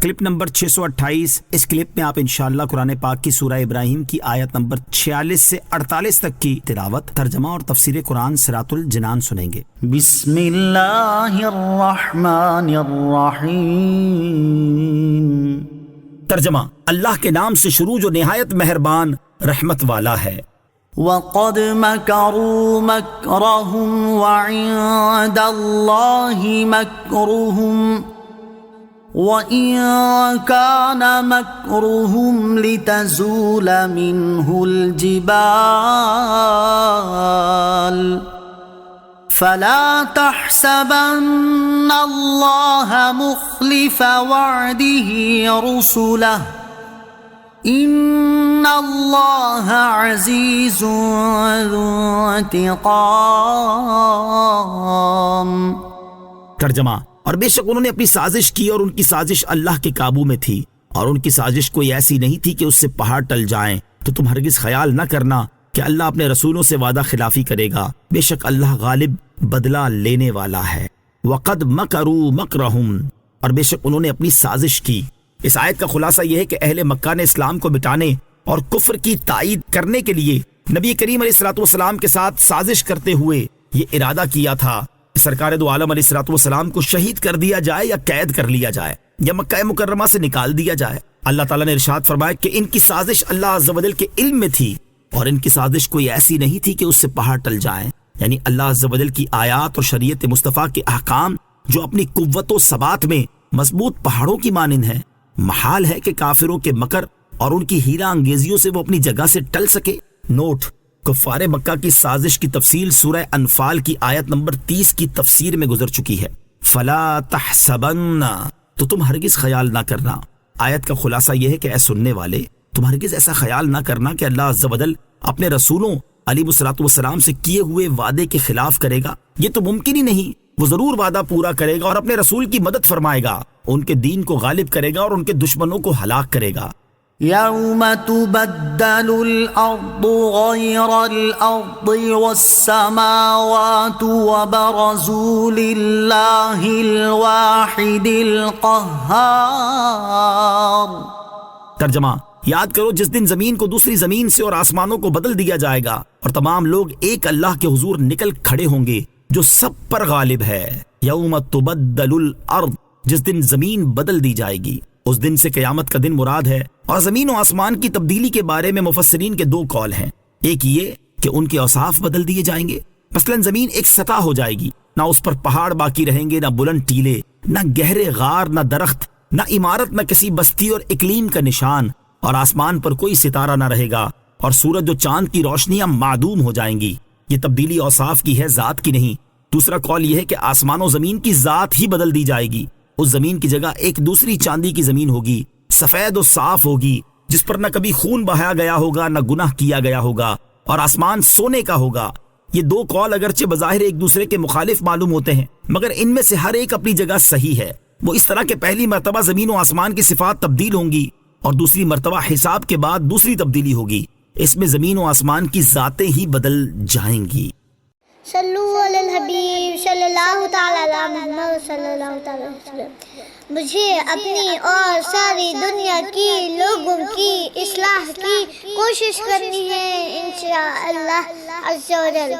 Clip number 628۔ اس clip میں آپ انشاءاللہ قرآن پاک کی سورہ ابراہیم کی آیت نمبر 46 سے 48 تک کی تلاوت، ترجمہ اور تفسیر قرآن صراط الجنان سنیں گے۔ بسم اللہ الرحمن الرحیم۔ ترجمہ: اللہ کے نام سے شروع جو نہایت مہربان رحمت والا ہے۔ وَقَدْ مَكَرُوا مَكْرَهُمْ وَعِندَ اللَّهِ مَكْرُهُمْ وَإِن كَانَ مَكْرُهُمْ لِتَزُولَ مِنْهُ الْجِبَالُ فَلَا تَحْسَبَنَّ اللَّهَ مُخْلِفَ وَعْدِهِ رُسُلَهُ إِنَّ اللَّهَ عَزِيزٌ ذُو انتقام۔ ترجمہ: اور بے شک انہوں نے اپنی سازش کی اور ان کی سازش اللہ کے قابو میں تھی، اور ان کی سازش کوئی ایسی نہیں تھی کہ اس سے پہاڑ ٹل جائیں، تو تم ہرگز خیال نہ کرنا کہ اللہ اپنے رسولوں سے وعدہ خلافی کرے گا، بے شک اللہ غالب بدلہ لینے والا ہے۔ وَقَدْ مَكَرُوا مَكْرَهُمْ، اور بے شک انہوں نے اپنی سازش کی۔ اس آیت کا خلاصہ یہ ہے کہ اہل مکہ نے اسلام کو مٹانے اور کفر کی تائید کرنے کے لیے نبی کریم علیہ الصلوۃ والسلام کے ساتھ سازش کرتے ہوئے یہ ارادہ کیا تھا کہ سرکار دو عالم علیہ الصلوۃ والسلام کو شہید کر دیا جائے یا قید کر لیا جائے یا مکہ مکرمہ سے نکال دیا جائے۔ اللہ تعالیٰ نے ارشاد فرمایا کہ ان کی سازش اللہ عز و جل کے علم میں تھی، اور ان کی سازش کوئی ایسی نہیں تھی کہ اس سے پہاڑ ٹل جائیں، یعنی اللہ عز و جل کی آیات اور شریعت مصطفیٰ کے احکام جو اپنی قوت و ثبات میں مضبوط پہاڑوں کی مانند ہیں، محال ہے کہ کافروں کے مکر اور ان کی ہیرا انگیزیوں سے وہ اپنی جگہ سے ٹل سکے۔ نوٹ: کفار مکہ کی سازش کی تفصیل سورہ انفال کی آیت نمبر 30 کی تفسیر میں گزر چکی ہے۔ فلا تحسبن، تو تم ہرگز خیال نہ کرنا۔ آیت کا خلاصہ یہ ہے کہ اے سننے والے، تم ہرگز ایسا خیال نہ کرنا کہ اللہ عز و جل اپنے رسولوں علیہ الصلوۃ والسلام سے کیے ہوئے وعدے کے خلاف کرے گا، یہ تو ممکن ہی نہیں۔ وہ ضرور وعدہ پورا کرے گا اور اپنے رسول کی مدد فرمائے گا، ان کے دین کو غالب کرے گا اور ان کے دشمنوں کو ہلاک کرے گا۔ یوم تبدل الارض غیر الارض والسماوات وبرزوا للہ الواحد القہار۔ ترجمہ: یاد کرو جس دن زمین کو دوسری زمین سے اور آسمانوں کو بدل دیا جائے گا اور تمام لوگ ایک اللہ کے حضور نکل کھڑے ہوں گے جو سب پر غالب ہے۔ یوم تبدل الارض، جس دن زمین بدل دی جائے گی، اس دن سے قیامت کا دن مراد ہے۔ اور زمین و آسمان کی تبدیلی کے بارے میں مفسرین کے دو قول ہیں۔ ایک یہ کہ ان کے اوصاف بدل دیے جائیں گے، مثلا زمین ایک سطح ہو جائے گی، نہ اس پر پہاڑ باقی رہیں گے، نہ بلند ٹیلے، نہ گہرے غار، نہ درخت، نہ عمارت، نہ کسی بستی اور اقلیم کا نشان، اور آسمان پر کوئی ستارہ نہ رہے گا، اور سورج و چاند کی روشنیاں معدوم ہو جائیں گی۔ یہ تبدیلی اوصاف کی ہے، ذات کی نہیں۔ دوسرا قول یہ ہے کہ آسمان و زمین کی ذات ہی بدل دی جائے گی۔ اس زمین کی جگہ ایک دوسری چاندی کی زمین ہوگی، سفید و صاف ہوگی، جس پر نہ کبھی خون بہایا گیا ہوگا، نہ گناہ کیا گیا ہوگا، اور آسمان سونے کا ہوگا۔ یہ دو قول اگرچہ بظاہر ایک دوسرے کے مخالف معلوم ہوتے ہیں، مگر ان میں سے ہر ایک اپنی جگہ صحیح ہے۔ وہ اس طرح کہ پہلی مرتبہ زمین و آسمان کی صفات تبدیل ہوں گی، اور دوسری مرتبہ حساب کے بعد دوسری تبدیلی ہوگی۔ اس میں زمین و آسمان کی ذاتیں ہی بدل جائیں گی۔ صلو علی الحبیب صلی اللہ تعالی علی محمد صلی اللہ تعالی علیہ وسلم۔ مجھے اپنی اور ساری دنیا کی لوگوں کی اصلاح کی کوشش کرنی ہے انشاءاللہ عز و جل۔